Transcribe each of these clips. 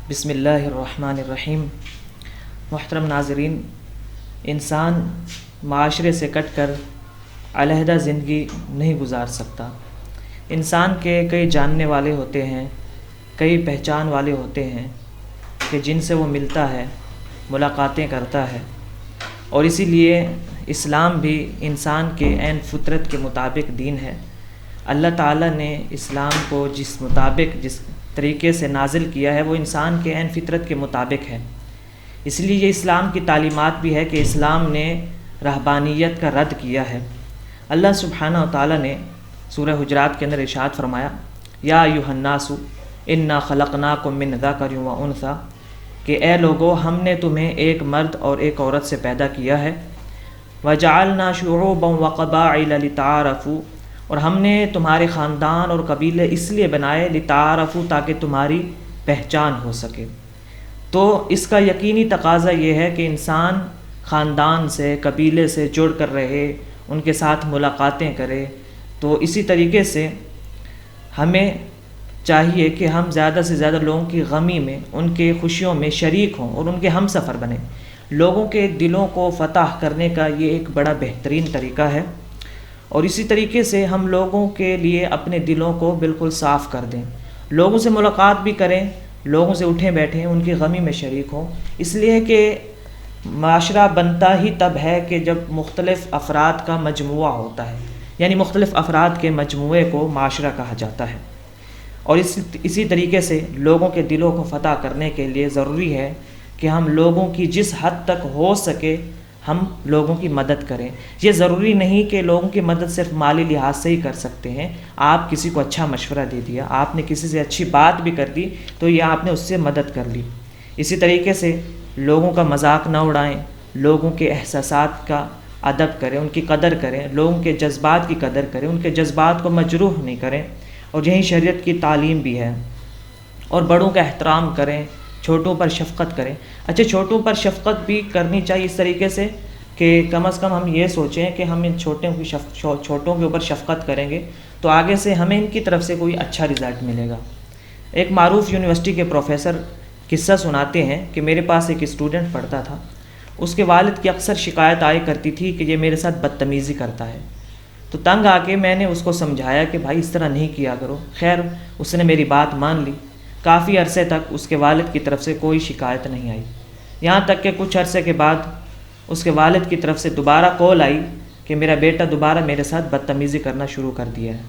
بسم اللہ الرحمن الرحیم۔ محترم ناظرین، انسان معاشرے سے کٹ کر علیحدہ زندگی نہیں گزار سکتا۔ انسان کے کئی جاننے والے ہوتے ہیں، کئی پہچان والے ہوتے ہیں کہ جن سے وہ ملتا ہے، ملاقاتیں کرتا ہے، اور اسی لیے اسلام بھی انسان کے عین فطرت کے مطابق دین ہے۔ اللہ تعالیٰ نے اسلام کو جس طریقے سے نازل کیا ہے وہ انسان کے عین فطرت کے مطابق ہے۔ اس لیے یہ اسلام کی تعلیمات بھی ہے کہ اسلام نے رہبانیت کا رد کیا ہے۔ اللہ سبحانہ و تعالیٰ نے سورہ حجرات کے اندر ارشاد فرمایا، یا ایھا الناس انا خلقناکم من ذکر و انثی، کہ اے لوگو ہم نے تمہیں ایک مرد اور ایک عورت سے پیدا کیا ہے، وجعلنا شعوبا وقبائل لتعارفوا، اور ہم نے تمہارے خاندان اور قبیلے اس لیے بنائے لتعارفوا، تاکہ تمہاری پہچان ہو سکے۔ تو اس کا یقینی تقاضا یہ ہے کہ انسان خاندان سے، قبیلے سے جڑ کر رہے، ان کے ساتھ ملاقاتیں کرے۔ تو اسی طریقے سے ہمیں چاہیے کہ ہم زیادہ سے زیادہ لوگوں کی غمی میں، ان کے خوشیوں میں شریک ہوں اور ان کے ہم سفر بنیں۔ لوگوں کے دلوں کو فتح کرنے کا یہ ایک بڑا بہترین طریقہ ہے، اور اسی طریقے سے ہم لوگوں کے لیے اپنے دلوں کو بالکل صاف کر دیں، لوگوں سے ملاقات بھی کریں، لوگوں سے اٹھیں بیٹھیں، ان کی غمی میں شریک ہوں۔ اس لیے کہ معاشرہ بنتا ہی تب ہے کہ جب مختلف افراد کا مجموعہ ہوتا ہے، یعنی مختلف افراد کے مجموعے کو معاشرہ کہا جاتا ہے۔ اور اسی طریقے سے لوگوں کے دلوں کو فتح کرنے کے لیے ضروری ہے کہ ہم لوگوں کی جس حد تک ہو سکے ہم لوگوں کی مدد کریں۔ یہ ضروری نہیں کہ لوگوں کی مدد صرف مالی لحاظ سے ہی کر سکتے ہیں۔ آپ کسی کو اچھا مشورہ دے دیا، آپ نے کسی سے اچھی بات بھی کر دی، تو یہ آپ نے اس سے مدد کر لی۔ اسی طریقے سے لوگوں کا مذاق نہ اڑائیں، لوگوں کے احساسات کا ادب کریں، ان کی قدر کریں، لوگوں کے جذبات کی قدر کریں، ان کے جذبات کو مجروح نہیں کریں، اور یہی شریعت کی تعلیم بھی ہے۔ اور بڑوں کا احترام کریں، چھوٹوں پر شفقت کریں۔ اچھا، چھوٹوں پر شفقت بھی کرنی چاہیے اس طریقے سے کہ کم از کم ہم یہ سوچیں کہ ہم ان چھوٹوں کے اوپر شفقت کریں گے تو آگے سے ہمیں ان کی طرف سے کوئی اچھا رزلٹ ملے گا۔ ایک معروف یونیورسٹی کے پروفیسر قصہ سناتے ہیں کہ میرے پاس ایک اسٹوڈنٹ پڑھتا تھا، اس کے والد کی اکثر شکایت آئی کرتی تھی کہ یہ میرے ساتھ بدتمیزی کرتا ہے۔ تو تنگ آ کے میں نے اس کو سمجھایا کہ بھائی اس طرح نہیں کیا کرو۔ خیر اس نے میری بات مان لی۔ کافی عرصے تک اس کے والد کی طرف سے کوئی شکایت نہیں آئی، یہاں تک کہ کچھ عرصے کے بعد اس کے والد کی طرف سے دوبارہ کال آئی کہ میرا بیٹا دوبارہ میرے ساتھ بدتمیزی کرنا شروع کر دیا ہے۔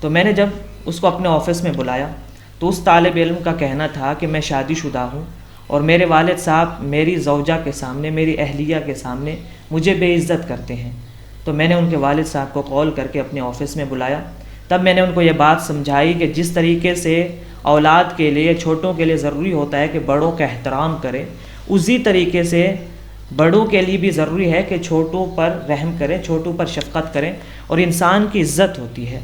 تو میں نے جب اس کو اپنے آفس میں بلایا تو اس طالب علم کا کہنا تھا کہ میں شادی شدہ ہوں اور میرے والد صاحب میری زوجہ کے سامنے، میری اہلیہ کے سامنے مجھے بے عزت کرتے ہیں۔ تو میں نے ان کے والد صاحب کو کال کر کے اپنے آفس میں بلایا۔ تب میں نے ان کو یہ بات سمجھائی کہ جس طریقے سے اولاد کے لیے، چھوٹوں کے لیے ضروری ہوتا ہے کہ بڑوں کا احترام کریں، اسی طریقے سے بڑوں کے لیے بھی ضروری ہے کہ چھوٹوں پر رحم کریں، چھوٹوں پر شفقت کریں۔ اور انسان کی عزت ہوتی ہے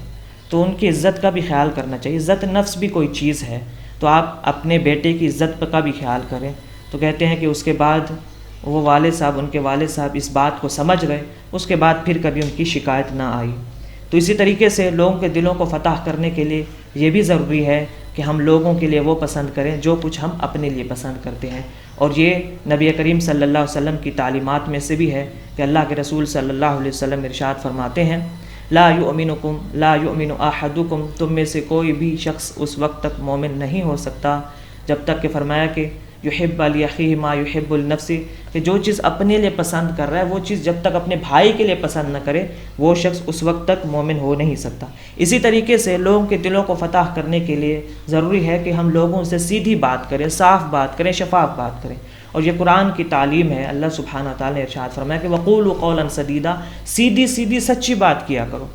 تو ان کی عزت کا بھی خیال کرنا چاہیے۔ عزت نفس بھی کوئی چیز ہے، تو آپ اپنے بیٹے کی عزت کا بھی خیال کریں۔ تو کہتے ہیں کہ اس کے بعد وہ والد صاحب، ان کے والد صاحب اس بات کو سمجھ گئے، اس کے بعد پھر کبھی ان کی شکایت نہ آئی۔ تو اسی طریقے سے لوگوں کے دلوں کو فتح کرنے کے لیے یہ بھی ضروری ہے کہ ہم لوگوں کے لیے وہ پسند کریں جو کچھ ہم اپنے لیے پسند کرتے ہیں۔ اور یہ نبی کریم صلی اللہ علیہ وسلم کی تعلیمات میں سے بھی ہے کہ اللہ کے رسول صلی اللہ علیہ وسلم ارشاد فرماتے ہیں، لا یؤمن احدکم، تم میں سے کوئی بھی شخص اس وقت تک مومن نہیں ہو سکتا جب تک کہ فرمایا کہ یحب لاخیہ ما یحب لنفسہ، کہ جو چیز اپنے لیے پسند کر رہا ہے وہ چیز جب تک اپنے بھائی کے لیے پسند نہ کرے وہ شخص اس وقت تک مومن ہو نہیں سکتا۔ اسی طریقے سے لوگوں کے دلوں کو فتح کرنے کے لیے ضروری ہے کہ ہم لوگوں سے سیدھی بات کریں، صاف بات کریں، شفاف بات کریں۔ اور یہ قرآن کی تعلیم ہے۔ اللہ سبحانہ تعالیٰ نے ارشاد فرمایا کہ وقولوا قولا سدیدا، سیدھی سیدھی سچی بات کیا کرو۔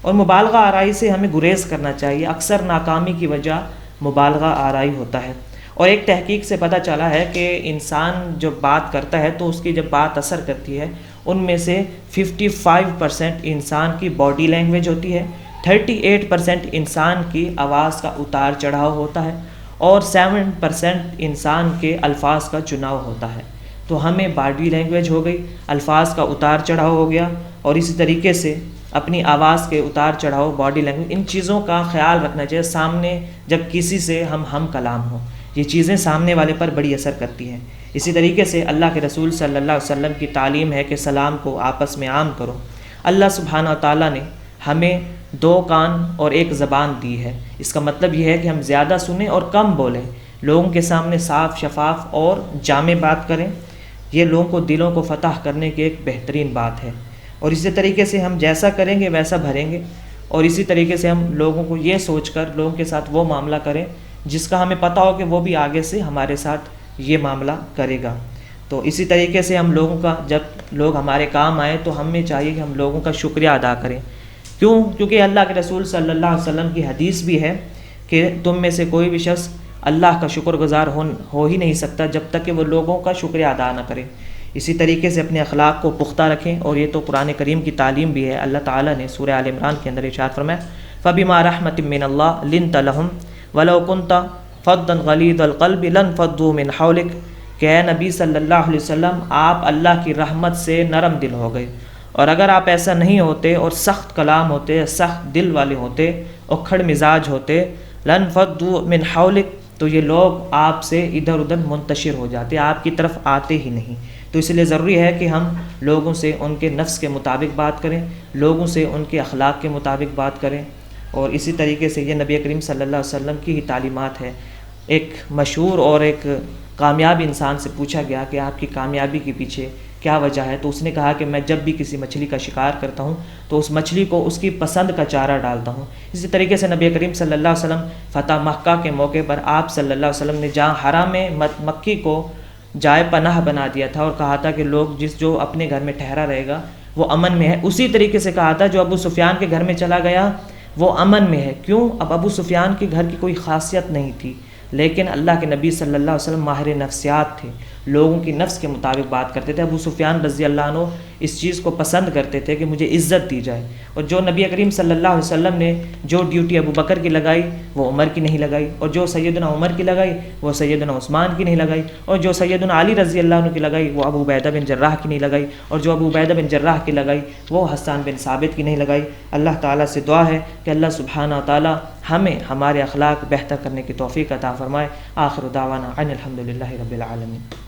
اور مبالغہ آرائی سے ہمیں گریز کرنا چاہیے۔ اکثر ناکامی کی وجہ مبالغہ آرائی ہوتا ہے۔ اور ایک تحقیق سے پتہ چلا ہے کہ انسان جو بات کرتا ہے تو اس کی جب بات اثر کرتی ہے، ان میں سے 55% انسان کی باڈی لینگویج ہوتی ہے، 38% انسان کی آواز کا اتار چڑھاؤ ہوتا ہے، اور 7% انسان کے الفاظ کا چناؤ ہوتا ہے۔ تو ہمیں باڈی لینگویج ہو گئی، الفاظ کا اتار چڑھاؤ ہو گیا، اور اسی طریقے سے اپنی آواز کے اتار چڑھاؤ، باڈی لینگویج، ان چیزوں کا خیال رکھنا چاہیے۔ سامنے جب کسی سے ہم کلام ہوں، یہ چیزیں سامنے والے پر بڑی اثر کرتی ہیں۔ اسی طریقے سے اللہ کے رسول صلی اللہ علیہ وسلم کی تعلیم ہے کہ سلام کو آپس میں عام کرو۔ اللہ سبحانہ وتعالیٰ نے ہمیں 2 کان اور 1 زبان دی ہے، اس کا مطلب یہ ہے کہ ہم زیادہ سنیں اور کم بولیں، لوگوں کے سامنے صاف شفاف اور جامع بات کریں۔ یہ لوگوں کو دلوں کو فتح کرنے کی ایک بہترین بات ہے، اور اسی طریقے سے ہم جیسا کریں گے ویسا بھریں گے، اور اسی طریقے سے ہم لوگوں کو یہ سوچ کر لوگوں کے ساتھ وہ معاملہ کریں جس کا ہمیں پتہ ہو کہ وہ بھی آگے سے ہمارے ساتھ یہ معاملہ کرے گا۔ تو اسی طریقے سے ہم لوگوں کا، جب لوگ ہمارے کام آئیں تو ہمیں چاہیے کہ ہم لوگوں کا شکریہ ادا کریں۔ کیونکہ اللہ کے رسول صلی اللہ علیہ وسلم کی حدیث بھی ہے کہ تم میں سے کوئی بھی شخص اللہ کا شکر گزار ہو ہی نہیں سکتا جب تک کہ وہ لوگوں کا شکریہ ادا نہ کرے۔ اسی طریقے سے اپنے اخلاق کو پختہ رکھیں، اور یہ تو قرآن کریم کی تعلیم بھی ہے۔ اللہ تعالیٰ نے سورہ آل عمران کے اندر ارشاد فرمایا فَبِمَا رَحْمَةٍ مِّنَ اللَّهِ لِنْتَ لَهُمْ وَلَوْ كُنْتَ فَظًّا غَلِيظَ الْقَلْبِ لَانفَضُّوا مِنْ حَوْلِكَ، کہ اے نبی صلی اللہ علیہ وسلم آپ اللہ کی رحمت سے نرم دل ہو گئے، اور اگر آپ ایسا نہیں ہوتے اور سخت کلام ہوتے، سخت دل والے ہوتے، اکھڑ مزاج ہوتے، لَانفَضُّوا مِنْ حَوْلِكَ، تو یہ لوگ آپ سے ادھر ادھر منتشر ہو جاتے، آپ کی طرف آتے ہی نہیں۔ تو اس لیے ضروری ہے کہ ہم لوگوں سے ان کے نفس کے مطابق بات کریں، لوگوں سے ان کے اخلاق کے مطابق بات کریں، اور اسی طریقے سے یہ نبی کریم صلی اللہ علیہ وسلم کی ہی تعلیمات ہے۔ ایک مشہور اور ایک کامیاب انسان سے پوچھا گیا کہ آپ کی کامیابی کے پیچھے کیا وجہ ہے، تو اس نے کہا کہ میں جب بھی کسی مچھلی کا شکار کرتا ہوں تو اس مچھلی کو اس کی پسند کا چارہ ڈالتا ہوں۔ اسی طریقے سے نبی کریم صلی اللہ علیہ وسلم فتح مکہ کے موقع پر آپ صلی اللہ علیہ وسلم نے جہاں حرم مکی کو جائے پناہ بنا دیا تھا، اور کہا تھا کہ لوگ جو اپنے گھر میں ٹھہرا رہے گا وہ امن میں ہے، اسی طریقے سے کہا تھا جو ابو سفیان کے گھر میں چلا گیا وہ امن میں ہے۔ کیوں؟ اب ابو سفیان کے گھر کی کوئی خاصیت نہیں تھی، لیکن اللہ کے نبی صلی اللہ علیہ وسلم ماہر نفسیات تھے، لوگوں کی نفس کے مطابق بات کرتے تھے۔ ابو سفیان رضی اللہ عنہ اس چیز کو پسند کرتے تھے کہ مجھے عزت دی جائے، اور جو نبی کریم صلی اللہ علیہ وسلم نے جو ڈیوٹی ابو بکر کی لگائی وہ عمر کی نہیں لگائی، اور جو سیدنا عمر کی لگائی وہ سیدنا عثمان کی نہیں لگائی، اور جو سیدنا علی رضی اللہ عنہ کی لگائی وہ ابو عبیدہ بن جراح کی نہیں لگائی، اور جو ابو عبیدہ بن جراح کی لگائی وہ حسان بن ثابت کی نہیں لگائی۔ اللہ تعالیٰ سے دعا ہے کہ اللہ سبحانہ و تعالیٰ ہمیں ہمارے اخلاق بہتر کرنے کی توفیق عطا فرمائے۔ آخر دعوانا ان الحمد للہ رب العالمین۔